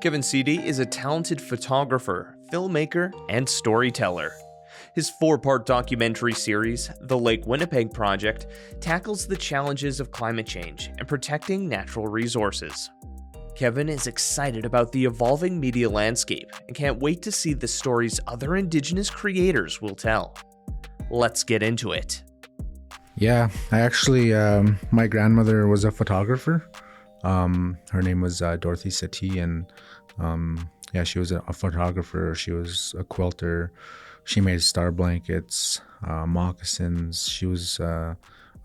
Kevin Settee is a talented photographer, filmmaker, and storyteller. His 4-part documentary series, The Lake Winnipeg Project, tackles the challenges of climate change and protecting natural resources. Kevin is excited about the evolving media landscape and can't wait to see the stories other Indigenous creators will tell. Let's get into it. Yeah, I actually, my grandmother was a photographer. Her name was Dorothy Settee, and she was a photographer. She was a quilter. She made star blankets, moccasins. She was an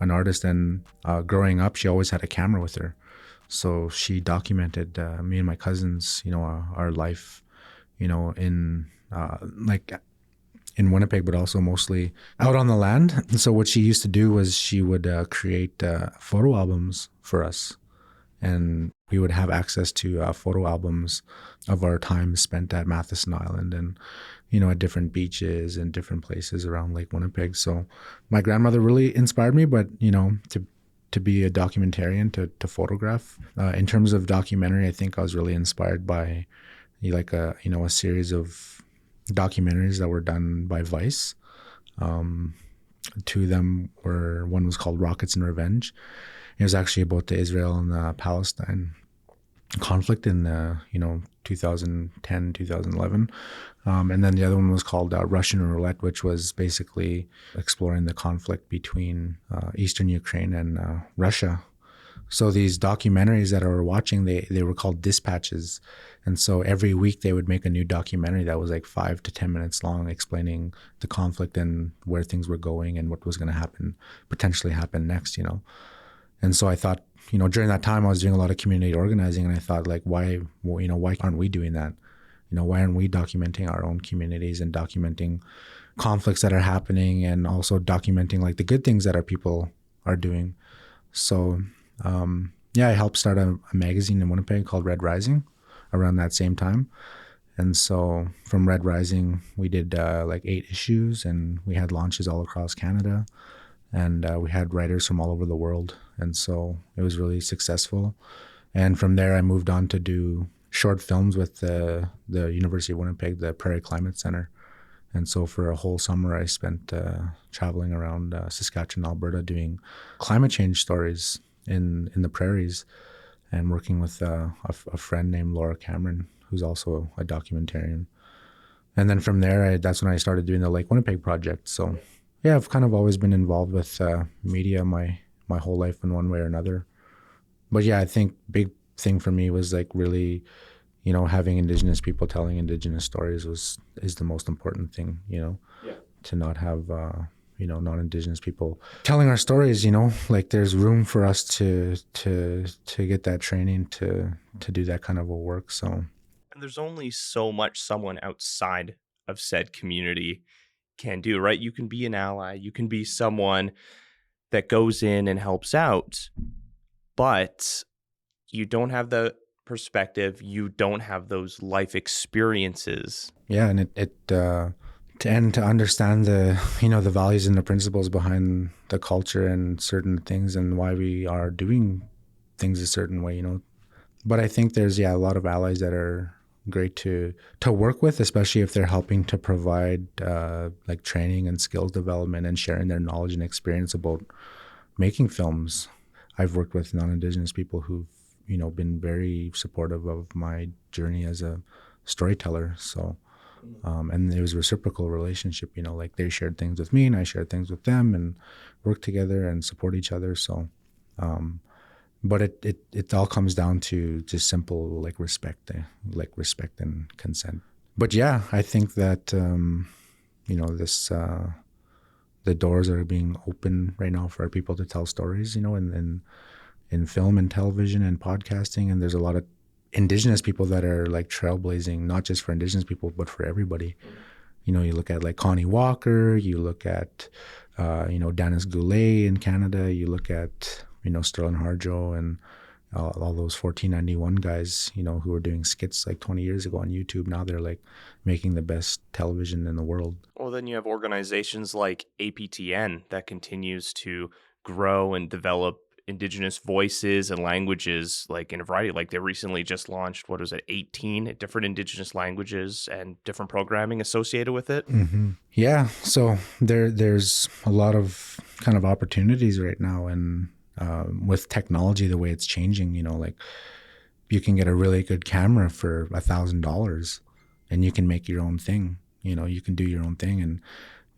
artist, and growing up, she always had a camera with her. So she documented me and my cousins, our life, in in Winnipeg, but also mostly out on the land. And so what she used to do was she would create photo albums for us. And we would have access to photo albums of our time spent at Matheson Island and, at different beaches and different places around Lake Winnipeg. So my grandmother really inspired me, but, to be a documentarian, to photograph. In terms of documentary, I think I was really inspired by a series of documentaries that were done by Vice. Two of them one was called Rockets and Revenge. It was actually about the Israel and Palestine conflict in 2010, 2011. And then the other one was called Russian Roulette, which was basically exploring the conflict between Eastern Ukraine and Russia. So these documentaries that I were watching, they were called dispatches. And so every week they would make a new documentary that was like 5 to 10 minutes long, explaining the conflict and where things were going and what was going to potentially happen next, And so I thought, during that time I was doing a lot of community organizing, and I thought, why aren't we doing that? Why aren't we documenting our own communities and documenting conflicts that are happening, and also documenting the good things that our people are doing? So I helped start a magazine in Winnipeg called Red Rising around that same time. And so from Red Rising, we did 8 issues, and we had launches all across Canada, and we had writers from all over the world. And so it was really successful. And from there, I moved on to do short films with the University of Winnipeg, the Prairie Climate Center. And so for a whole summer, I spent traveling around Saskatchewan, Alberta, doing climate change stories in the prairies, and working with a friend named Laura Cameron, who's also a documentarian. And then from there, that's when I started doing the Lake Winnipeg Project. So yeah, I've kind of always been involved with media my whole life in one way or another. But yeah, I think big thing for me was really, having Indigenous people telling Indigenous stories is the most important thing, to not have, non-Indigenous people telling our stories, there's room for us to get that training to do that kind of a work. So, and there's only so much someone outside of said community can do, right? You can be an ally, you can be someone that goes in and helps out, but you don't have the perspective, you don't have those life experiences. Yeah, and to understand the the values and the principles behind the culture and certain things and why we are doing things a certain way, But I think there's a lot of allies that are great to work with, especially if they're helping to provide training and skills development and sharing their knowledge and experience about making films. I've worked with non-Indigenous people who've been very supportive of my journey as a storyteller. So and it was a reciprocal relationship, they shared things with me and I shared things with them, and worked together and support each other. So but it all comes down to just simple respect and consent. But yeah, I think that this the doors are being open right now for our people to tell stories, in film and television and podcasting. And there's a lot of Indigenous people that are trailblazing, not just for Indigenous people, but for everybody. You look at Connie Walker, you look at, Dennis Goulet in Canada, you look at, Sterling Harjo and all those 1491 guys, who were doing skits 20 years ago on YouTube. Now they're making the best television in the world. Well, then you have organizations like APTN that continues to grow and develop Indigenous voices and languages, like in a variety. Like they recently just launched, 18 different Indigenous languages and different programming associated with it. Yeah. So there's a lot of kind of opportunities right now, and with technology, the way it's changing, like you can get a really good camera for $1,000, and you can make your own thing. You can do your own thing,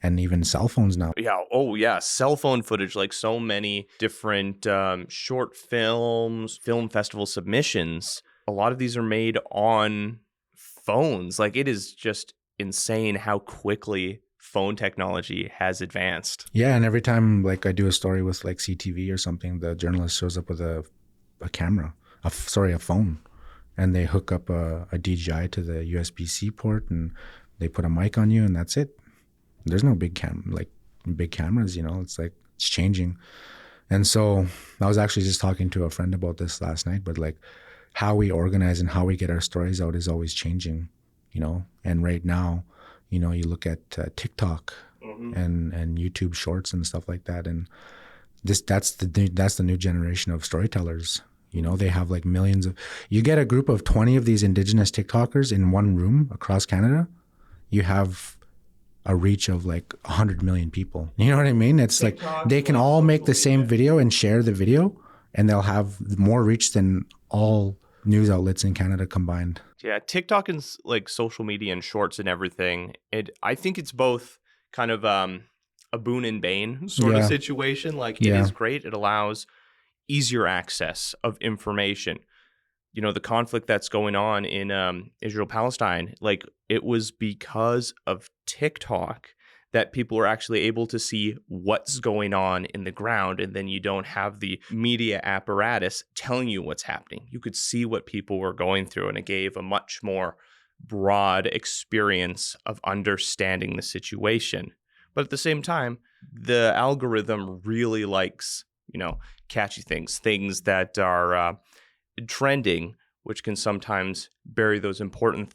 and even cell phones now. Yeah. Oh, yeah. Cell phone footage, like so many different short films, film festival submissions. A lot of these are made on phones. Like it is just insane how quickly phone technology has advanced. Yeah, and every time like I do a story with like CTV or something, the journalist shows up with a camera, a phone, and they hook up a DJI to the USB-C port, and they put a mic on you, and that's it. There's no big cameras, it's like it's changing. And so I was actually just talking to a friend about this last night, but like how we organize and how we get our stories out is always changing, and right now, you look at TikTok and YouTube shorts and stuff like that. And that's the new generation of storytellers. They have like you get a group of 20 of these Indigenous TikTokers in one room across Canada, you have a reach of like 100 million people. You know what I mean? It's TikTok, like they can all make the same video and share the video, and they'll have more reach than all news outlets in Canada combined. Yeah, TikTok and like social media and shorts and everything. I think it's both kind of a boon and bane sort of situation. Like it is great. It allows easier access of information. The conflict that's going on in Israel-Palestine, like it was because of TikTok that people are actually able to see what's going on in the ground, and then you don't have the media apparatus telling you what's happening. You could see what people were going through, and it gave a much more broad experience of understanding the situation. But at the same time, the algorithm really likes, catchy things that are trending, which can sometimes bury those important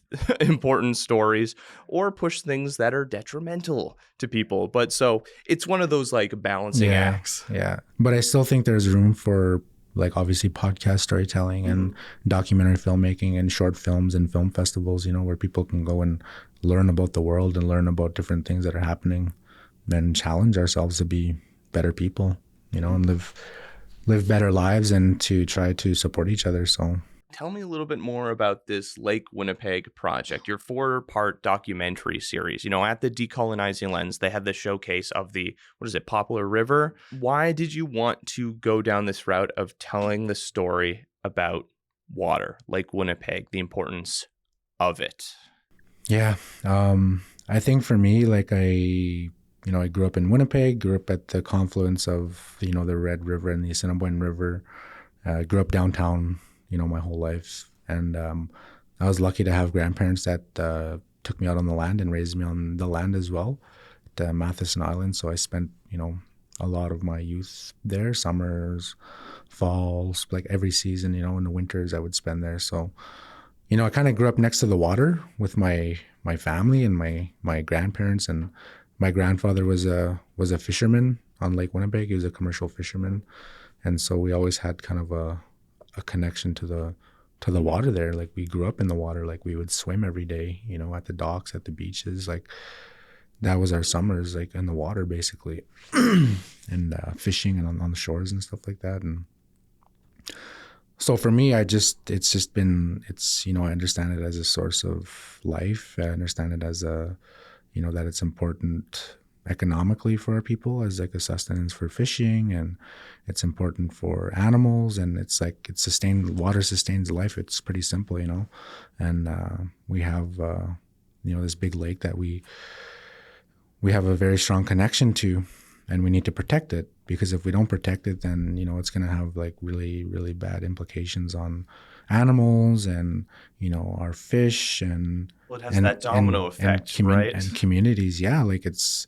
stories or push things that are detrimental to people. But so it's one of those like balancing acts. Yeah. But I still think there's room for like obviously podcast storytelling and documentary filmmaking and short films and film festivals, where people can go and learn about the world and learn about different things that are happening, then challenge ourselves to be better people, and live better lives and to try to support each other. So tell me a little bit more about this Lake Winnipeg Project, your 4-part documentary series. At the Decolonizing Lens, they had the showcase of the, Poplar River. Why did you want to go down this route of telling the story about water, Lake Winnipeg, the importance of it? Yeah. I think for me, like I grew up in Winnipeg, grew up at the confluence of, the Red River and the Assiniboine River. Grew up downtown, my whole life. And I was lucky to have grandparents that took me out on the land and raised me on the land as well, at Matheson Island. So I spent, a lot of my youth there, summers, falls, like every season, in the winters I would spend there. So, I kind of grew up next to the water with my family and my grandparents. And my grandfather was a fisherman on Lake Winnipeg. He was a commercial fisherman. And so we always had kind of a connection to the water there. Like we grew up in the water, like we would swim every day, at the docks, at the beaches. Like that was our summers, like in the water basically, and fishing and on the shores and stuff like that. And so for me, I understand it as a source of life. I understand it as that it's important economically for our people as like a sustenance for fishing, and it's important for animals, and it's like water sustains life. It's pretty simple, and we have this big lake that we have a very strong connection to, and we need to protect it, because if we don't protect it, then it's going to have like really, really bad implications on animals and our fish, and it has that domino effect, right? And communities. Yeah, like it's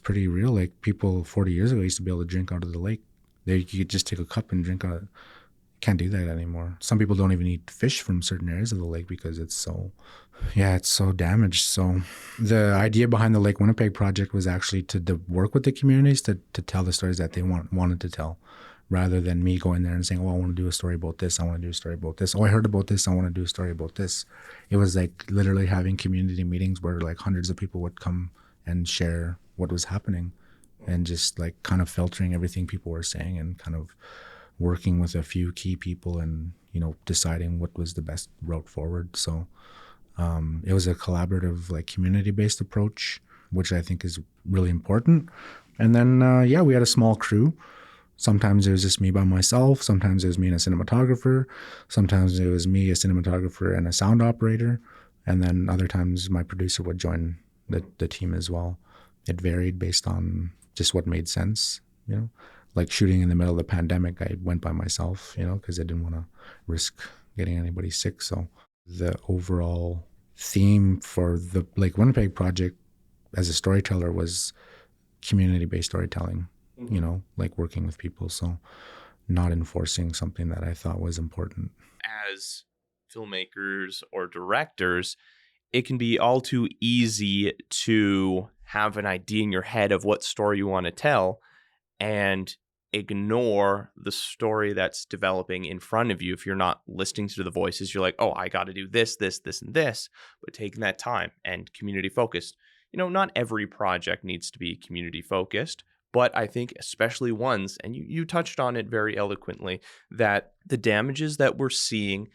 pretty real. Like people 40 years ago used to be able to drink out of the lake. You could just take a cup and drink out of it. Can't do that anymore. Some people don't even eat fish from certain areas of the lake because it's so damaged. So the idea behind the Lake Winnipeg Project was actually to work with the communities to tell the stories that they wanted to tell, rather than me going there and saying, oh, I want to do a story about this. I want to do a story about this. Oh, I heard about this. I want to do a story about this. It was like literally having community meetings where like hundreds of people would come and share what was happening, and just like kind of filtering everything people were saying and kind of working with a few key people and, you know, deciding what was the best route forward. So it was a collaborative, like community-based approach, which I think is really important. And then, we had a small crew. Sometimes it was just me by myself. Sometimes it was me and a cinematographer. Sometimes it was me, a cinematographer, and a sound operator. And then other times my producer would join the team as well. It varied based on just what made sense, you know. Like shooting in the middle of the pandemic, I went by myself, you know, because I didn't want to risk getting anybody sick. So the overall theme for the Lake Winnipeg project as a storyteller was community-based storytelling, you know, like working with people. So not enforcing something that I thought was important. As filmmakers or directors, it can be all too easy to have an idea in your head of what story you want to tell and ignore the story that's developing in front of you. If you're not listening to the voices, you're like, oh, I got to do this, this, this, and this. But taking that time and community focused, you know, not every project needs to be community focused, but I think especially ones, and you touched on it very eloquently, that the damages that we're seeing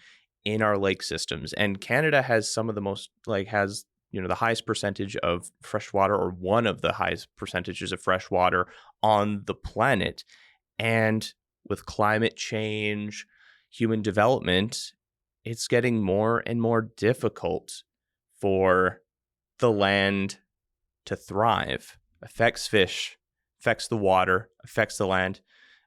in our lake systems, and Canada has some of the most, like, has, you know, the highest percentage of fresh water, or one of the highest percentages of fresh water on the planet. And with climate change, human development, it's getting more and more difficult for the land to thrive. Affects fish, affects the water, affects the land,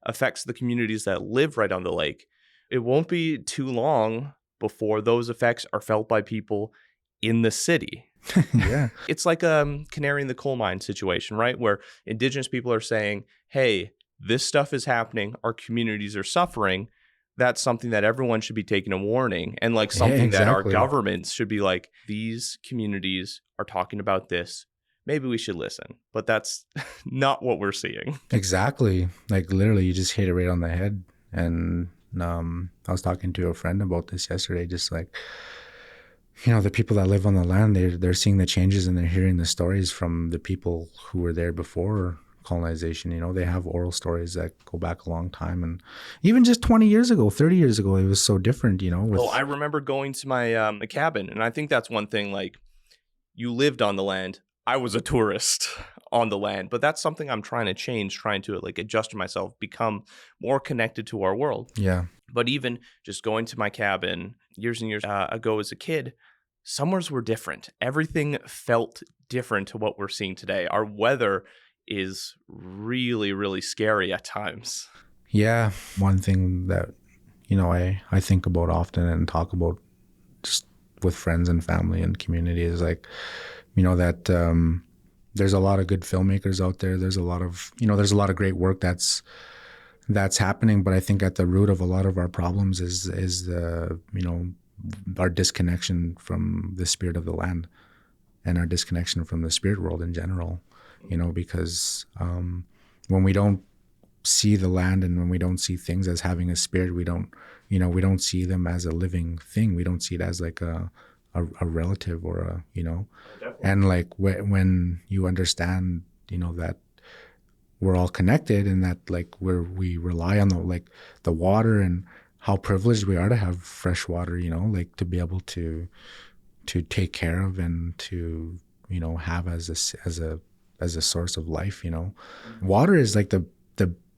affects the communities that live right on the lake. It won't be too long before those effects are felt by people in the city. Yeah. It's like a canary in the coal mine situation, right? Where Indigenous people are saying, hey, this stuff is happening, our communities are suffering. That's something that everyone should be taking a warning, and like something that our governments should be like, these communities are talking about this. Maybe we should listen. But that's not what we're seeing. Exactly. Like literally you just hit it right on the head. And I was talking to a friend about this yesterday, just like, you know, the people that live on the land, they're seeing the changes and they're hearing the stories from the people who were there before colonization. You know, they have oral stories that go back a long time, and even just 20 years ago, 30 years ago, it was so different, you know. Well, I remember going to my cabin, and I think that's one thing, like, you lived on the land. I was a tourist on the land, but that's something I'm trying to change, trying to like adjust myself, become more connected to our world. Yeah. But even just going to my cabin years and years ago as a kid, summers were different. Everything felt different to what we're seeing today. Our weather is really, really scary at times. Yeah. One thing that, you know, I think about often and talk about just with friends and family and community is like, you know, that there's a lot of good filmmakers out there. There's a lot of, you know, there's a lot of great work that's happening. But I think at the root of a lot of our problems is the, you know, our disconnection from the spirit of the land and our disconnection from the spirit world in general, you know, because when we don't see the land and when we don't see things as having a spirit, we don't see them as a living thing. We don't see it as like a relative or a, you know, definitely. And like when you understand, you know, that we're all connected and that like we rely on the water and how privileged we are to have fresh water, you know, like to be able to take care of and to, you know, have as a source of life, you know. Water is like the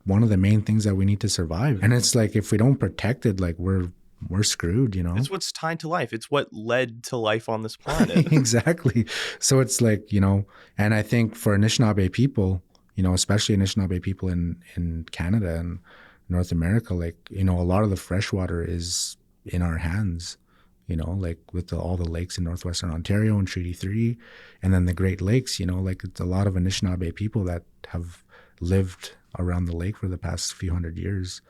one of the main things that we need to survive. And it's like if we don't protect it, like we're screwed, you know. It's what's tied to life. It's what led to life on this planet. Exactly. So it's like, you know, and I think for Anishinaabe people, you know, especially Anishinaabe people in Canada and North America, like, you know, a lot of the fresh water is in our hands, you know, like with all the lakes in northwestern Ontario and Treaty 3, and then the Great Lakes, you know, like it's a lot of Anishinaabe people that have lived around the lake for the past few hundred years.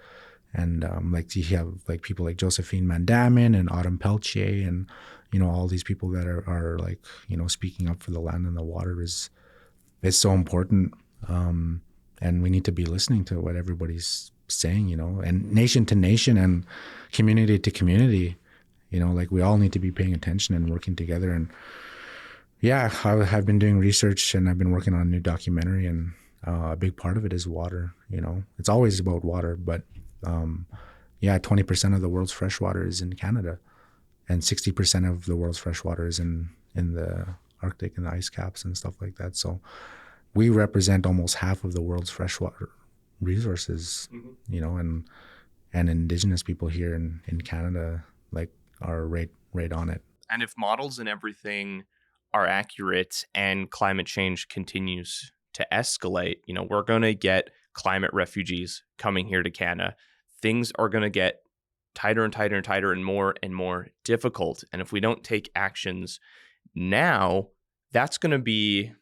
And like you have like people like Josephine Mandamin and Autumn Peltier and, you know, all these people that are like, you know, speaking up for the land and the water is so important. And we need to be listening to what everybody's saying, and nation to nation and community to community, like we all need to be paying attention and working together. And yeah, I have been doing research and I've been working on a new documentary, and a big part of it is water. It's always about water, but 20% of the world's fresh water is in Canada, and 60% of the world's fresh water is in the Arctic and the ice caps and stuff like that. So we represent almost half of the world's freshwater resources, and Indigenous people here in Canada like are right on it. And if models and everything are accurate and climate change continues to escalate, we're going to get climate refugees coming here to Canada. Things are going to get tighter and tighter and tighter and more difficult. And if we don't take actions now, that's going to be,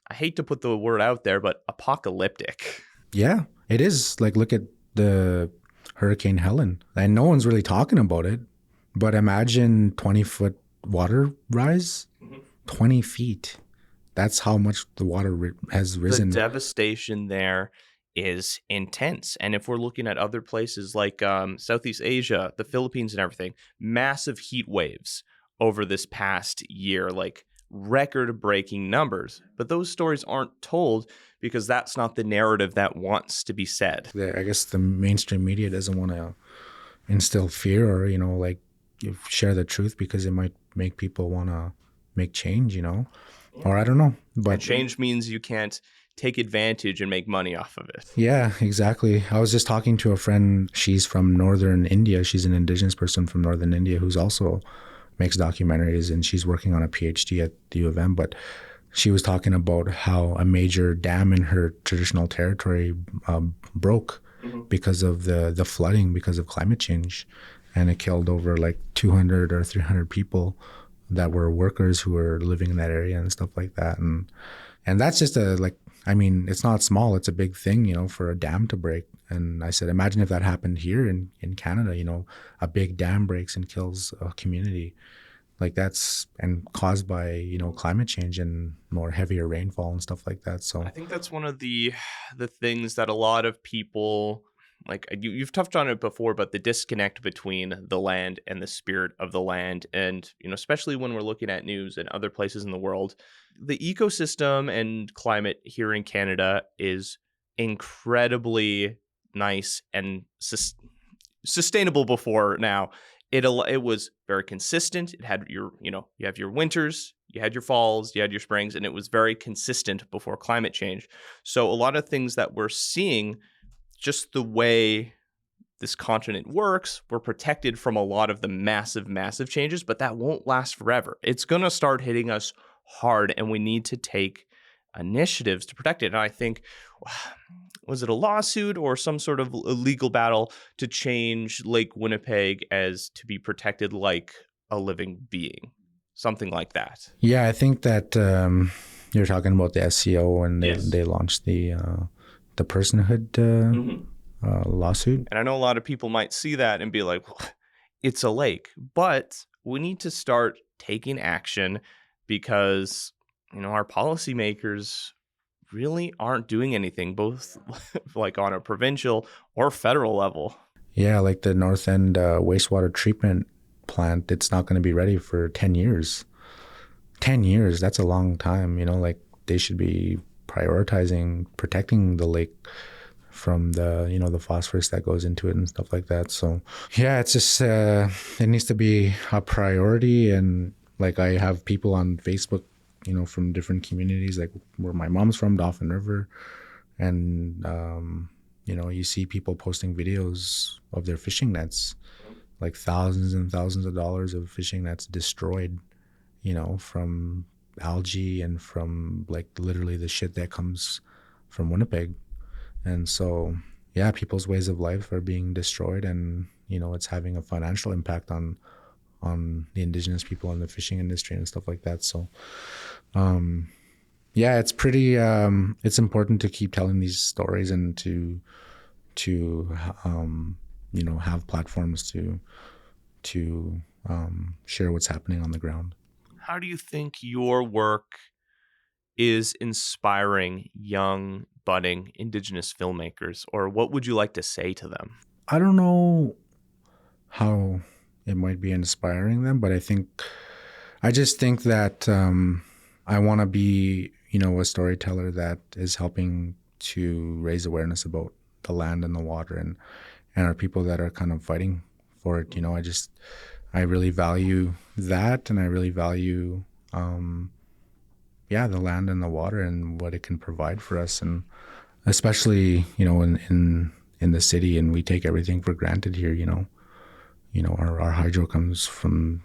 I hate to put the word out there, but apocalyptic. Yeah, it is. Like, look at the Hurricane Helen. And no one's really talking about it, but imagine 20-foot water rise, 20 feet. That's how much the water has risen. The devastation there is intense. And if we're looking at other places like Southeast Asia, the Philippines and everything, massive heat waves over this past year, like record-breaking numbers. But those stories aren't told because that's not the narrative that wants to be said. I guess the mainstream media doesn't want to instill fear or, share the truth because it might make people want to make change, or I don't know. But and change means you can't take advantage and make money off of it. Yeah, exactly. I was just talking to a friend. She's from northern India. She's an Indigenous person from northern India who's also makes documentaries, and she's working on a PhD at the U of M. But she was talking about how a major dam in her traditional territory broke because of the flooding, because of climate change. And it killed over like 200 or 300 people that were workers who were living in that area and stuff like that. And that's just it's not small. It's a big thing, for a dam to break. And I said, imagine if that happened here in Canada, a big dam breaks and kills a community. Like that's, and caused by, climate change and more heavier rainfall and stuff like that. So I think that's one of the things that a lot of people, like you've touched on it before, but the disconnect between the land and the spirit of the land. And, especially when we're looking at news and other places in the world, the ecosystem and climate here in Canada is incredibly nice and sustainable before now. It was very consistent. It had you have your winters, you had your falls, you had your springs, and it was very consistent before climate change. So a lot of things that we're seeing, just the way this continent works, we're protected from a lot of the massive, massive changes, but that won't last forever. It's going to start hitting us hard, and we need to take initiatives to protect it. And I think, was it a lawsuit or some sort of legal battle to change Lake Winnipeg as to be protected like a living being? Something like that. Yeah, I think that you're talking about the SCO, and they launched the personhood lawsuit. And I know a lot of people might see that and be like, well, it's a lake. But we need to start taking action because, our policymakers really aren't doing anything, both like on a provincial or federal level. Yeah, like the North End wastewater treatment plant, it's not going to be ready for 10 years. 10 years, that's a long time, like they should be prioritizing protecting the lake from the, the phosphorus that goes into it and stuff like that. So yeah, it's just, it needs to be a priority. And like I have people on Facebook, from different communities, like where my mom's from, Dauphin River. And, you see people posting videos of their fishing nets, like thousands and thousands of dollars of fishing nets destroyed, from algae and from like literally the shit that comes from Winnipeg. And so, yeah, people's ways of life are being destroyed, and, it's having a financial impact on the Indigenous people in the fishing industry and stuff like that. So, yeah, it's pretty, it's important to keep telling these stories and to have platforms to share what's happening on the ground. How do you think your work is inspiring young budding Indigenous filmmakers, or what would you like to say to them? I don't know how it might be inspiring them, but I just think that I want to be, a storyteller that is helping to raise awareness about the land and the water and our people that are kind of fighting for it. I really value that, and I really value, the land and the water and what it can provide for us, and especially, in the city, and we take everything for granted here. Our hydro comes from,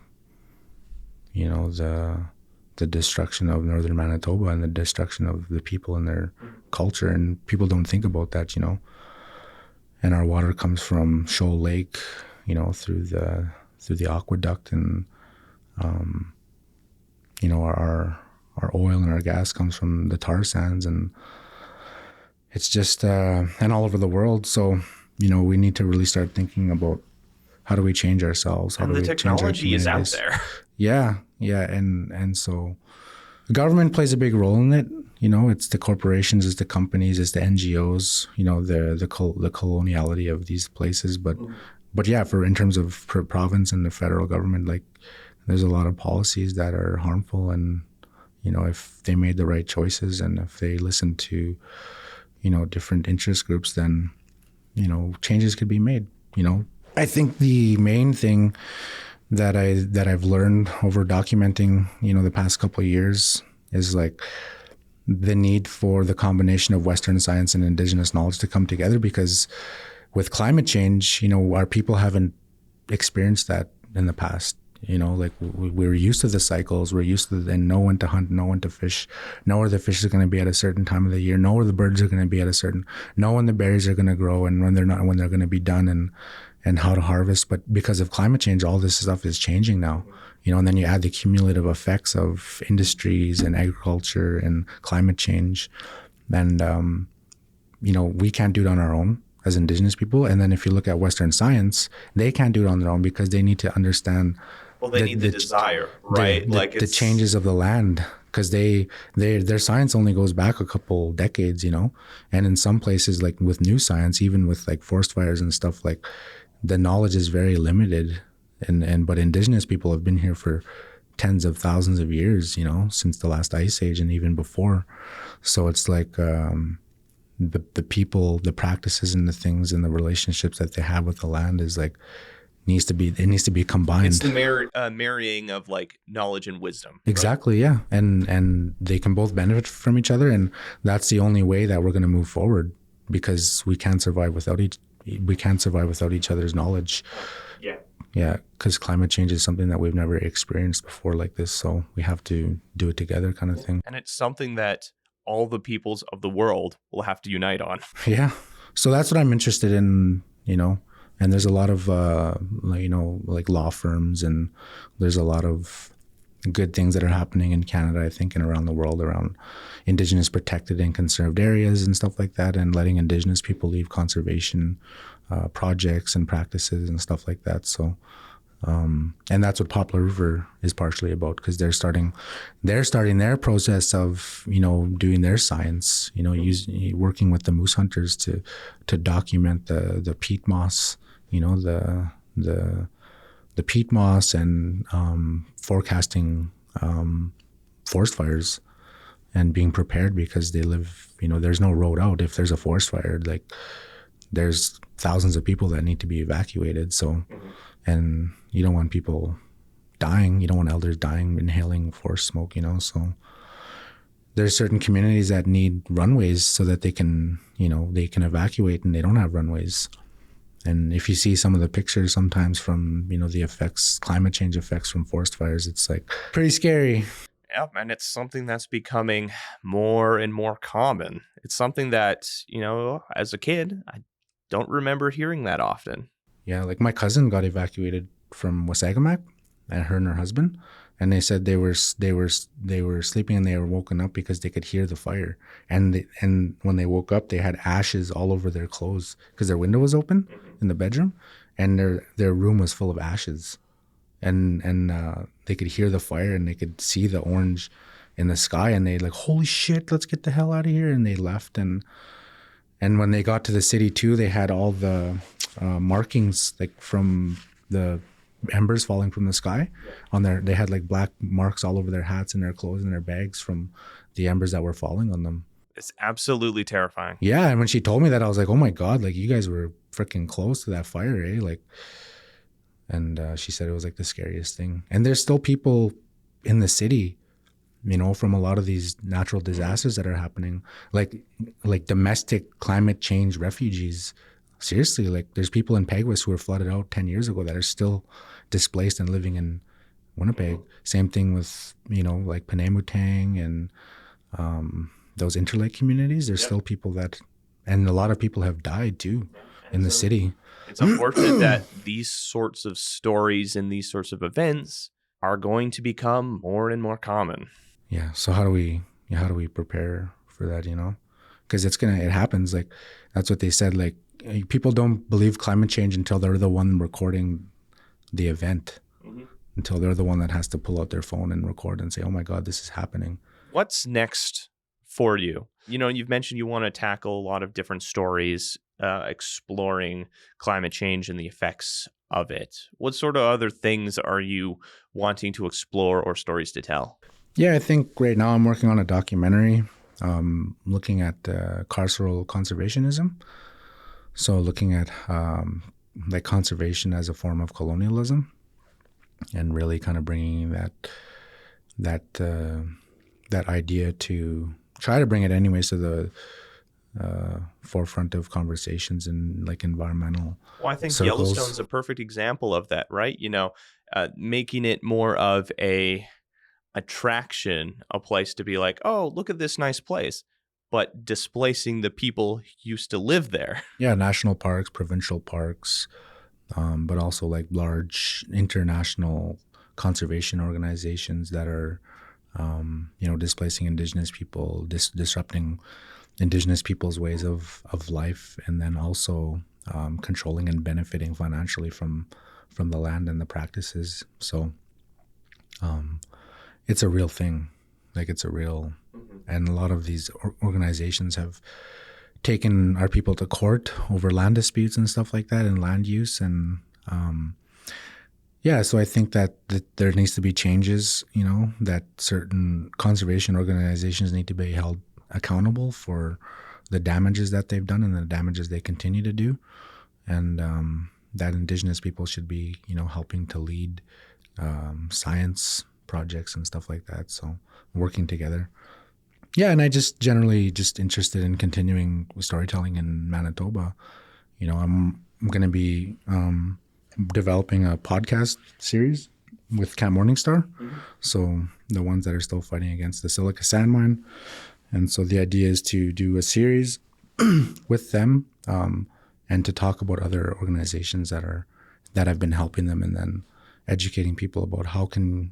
the destruction of northern Manitoba and the destruction of the people and their culture, and people don't think about that. And our water comes from Shoal Lake, through the aqueduct, and our oil and our gas comes from the tar sands, and it's just and all over the world. So we need to really start thinking about how do we change ourselves? How And do the we change our technology is out communities? there. Yeah, and so the government plays a big role in it. It's the corporations, it's the companies, it's the NGOs. The coloniality of these places, but yeah, in terms of province and the federal government, like there's a lot of policies that are harmful, and if they made the right choices and if they listened to different interest groups, then changes could be made. I think the main thing that I've learned over documenting the past couple of years is like the need for the combination of Western science and Indigenous knowledge to come together, because with climate change, our people haven't experienced that in the past. Like we're used to the cycles, we're used to know when to hunt, know when to fish, know where the fish is going to be at a certain time of the year, know where the birds are going to be know when the berries are going to grow and when they're going to be done, and how to harvest. But because of climate change, all this stuff is changing now, and then you add the cumulative effects of industries and agriculture and climate change. And, we can't do it on our own as Indigenous people. And then if you look at Western science, they can't do it on their own because they need to understand. Well, they need the desire, right? The changes of the land, because their science only goes back a couple decades, and in some places, like with new science, even with like forest fires and stuff, like the knowledge is very limited, but Indigenous people have been here for tens of thousands of years, since the last ice age and even before. So it's like the people, the practices, and the things and the relationships that they have with the land is like needs to be combined. It's the marrying of like knowledge and wisdom. Exactly, right? Yeah, and they can both benefit from each other, and that's the only way that we're going to move forward, because we can't survive without each other's knowledge. Yeah, because climate change is something that we've never experienced before like this, so we have to do it together, kind of thing. And it's something that all the peoples of the world will have to unite on. Yeah, so that's what I'm interested in, and there's a lot of like law firms, and there's a lot of good things that are happening in Canada, I think, and around the world around Indigenous protected and conserved areas and stuff like that, and letting Indigenous people leave conservation projects and practices and stuff like that. So, and that's what Poplar River is partially about, because they're starting their process of doing their science, working with the moose hunters to document the peat moss, the peat moss, and forecasting forest fires and being prepared, because they live, there's no road out. If there's a forest fire, like there's thousands of people that need to be evacuated. So, and you don't want people dying. You don't want elders dying, inhaling forest smoke, so there's certain communities that need runways so that they can evacuate, and they don't have runways. And if you see some of the pictures sometimes from, the effects, climate change effects from forest fires, it's like pretty scary. Yeah, and it's something that's becoming more and more common. It's something that, as a kid, I don't remember hearing that often. Yeah, like my cousin got evacuated from Wasagamak, and her husband, and they said they were sleeping and they were woken up because they could hear the fire, and when they woke up, they had ashes all over their clothes because their window was open in the bedroom, and their room was full of ashes, and they could hear the fire, and they could see the orange in the sky, and they like, holy shit, let's get the hell out of here, and they left. And when they got to the city too, they had all the markings like from the embers falling from the sky on their. They had like black marks all over their hats and their clothes and their bags from the embers that were falling on them. It's absolutely terrifying. Yeah, and when she told me that, I was like, oh my god, like you guys were freaking close to that fire, eh? Like, and she said it was like the scariest thing. And there's still people in the city, you know, from a lot of these natural disasters that are happening, like domestic climate change refugees. Seriously, like there's people in Peguis who were flooded out 10 years ago that are still displaced and living in Winnipeg. Same thing with, you know, like Penamutang and those interlake communities. There's still people that, and a lot of people have died too in the city. It's unfortunate that these sorts of stories and these sorts of events are going to become more and more common. Yeah. So how do we prepare for that, you know? Because it happens. Like, that's what they said. Like, people don't believe climate change until they're the one recording the event, until they're the one that has to pull out their phone and record and say, oh my God, this is happening. What's next for you? You know, you've mentioned you want to tackle a lot of different stories, exploring climate change and the effects of it. What sort of other things are you wanting to explore or stories to tell? Yeah, I think right now I'm working on a documentary looking at carceral conservationism. So looking at like conservation as a form of colonialism, and really kind of bringing that idea to try to bring it anyways to the forefront of conversations in like environmental Well, I think circles. Yellowstone's a perfect example of that, right? You know, making it more of a attraction, a place to be like, oh, look at this nice place, but displacing the people who used to live there. Yeah, national parks, provincial parks, but also like large international conservation organizations that are, you know, displacing Indigenous people, disrupting Indigenous people's ways of life, and then also controlling and benefiting financially from the land and the practices. So it's a real thing. Like, it's a real, and a lot of these organizations have taken our people to court over land disputes and stuff like that, and land use. And yeah, so I think that there needs to be changes, you know, that certain conservation organizations need to be held accountable for the damages that they've done and the damages they continue to do. And that Indigenous people should be, you know, helping to lead science projects and stuff like that. So working together. Yeah, and I just generally just interested in continuing storytelling in Manitoba. You know, I'm going to be developing a podcast series with Camp Morningstar. So the ones that are still fighting against the silica sand mine. And so the idea is to do a series with them and to talk about other organizations that have been helping them, and then educating people about how do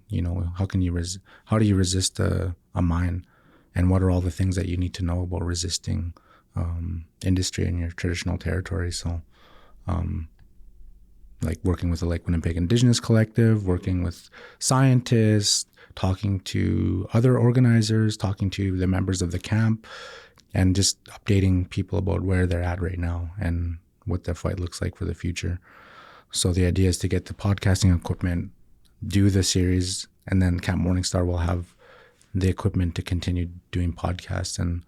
you resist a mine, and what are all the things that you need to know about resisting industry in your traditional territory. So like working with the Lake Winnipeg Indigenous Collective, working with scientists, talking to other organizers, talking to the members of the camp, and just updating people about where they're at right now and what the fight looks like for the future. So the idea is to get the podcasting equipment, do the series, and then Camp Morningstar will have the equipment to continue doing podcasts and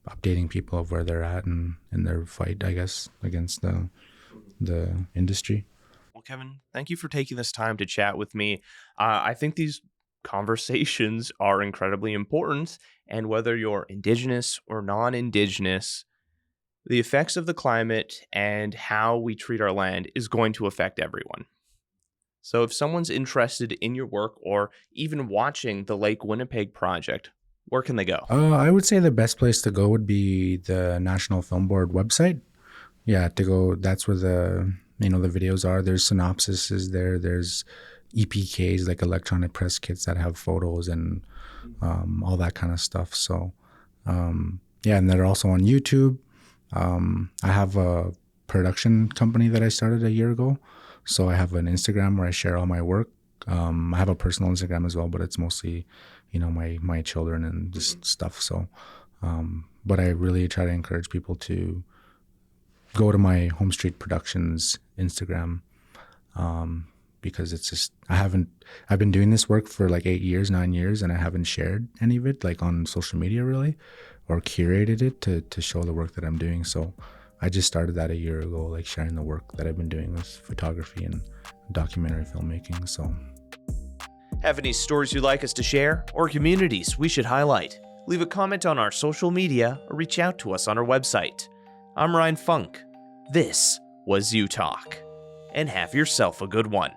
updating people of where they're at and in their fight, I guess, against the industry. Well, Kevin, thank you for taking this time to chat with me. I think these conversations are incredibly important, and whether you're Indigenous or non-Indigenous, the effects of the climate and how we treat our land is going to affect everyone. So if someone's interested in your work or even watching the Lake Winnipeg Project, where can they go? I would say the best place to go would be the National Film Board website. Yeah, to go. That's where the videos are. There's synopsises there. There's EPKs, like electronic press kits that have photos and all that kind of stuff. So yeah, and they're also on YouTube. I have a production company that I started a year ago. So I have an Instagram where I share all my work. I have a personal Instagram as well, but it's mostly my children and just stuff. So, but I really try to encourage people to go to my Home Street Productions Instagram, because it's just, I've been doing this work for like 8 years, 9 years, and I haven't shared any of it like on social media really, or curated it to show the work that I'm doing. So I just started that a year ago, like sharing the work that I've been doing with photography and documentary filmmaking. So, have any stories you'd like us to share or communities we should highlight? Leave a comment on our social media or reach out to us on our website. I'm Ryan Funk. This was You Talk, and have yourself a good one.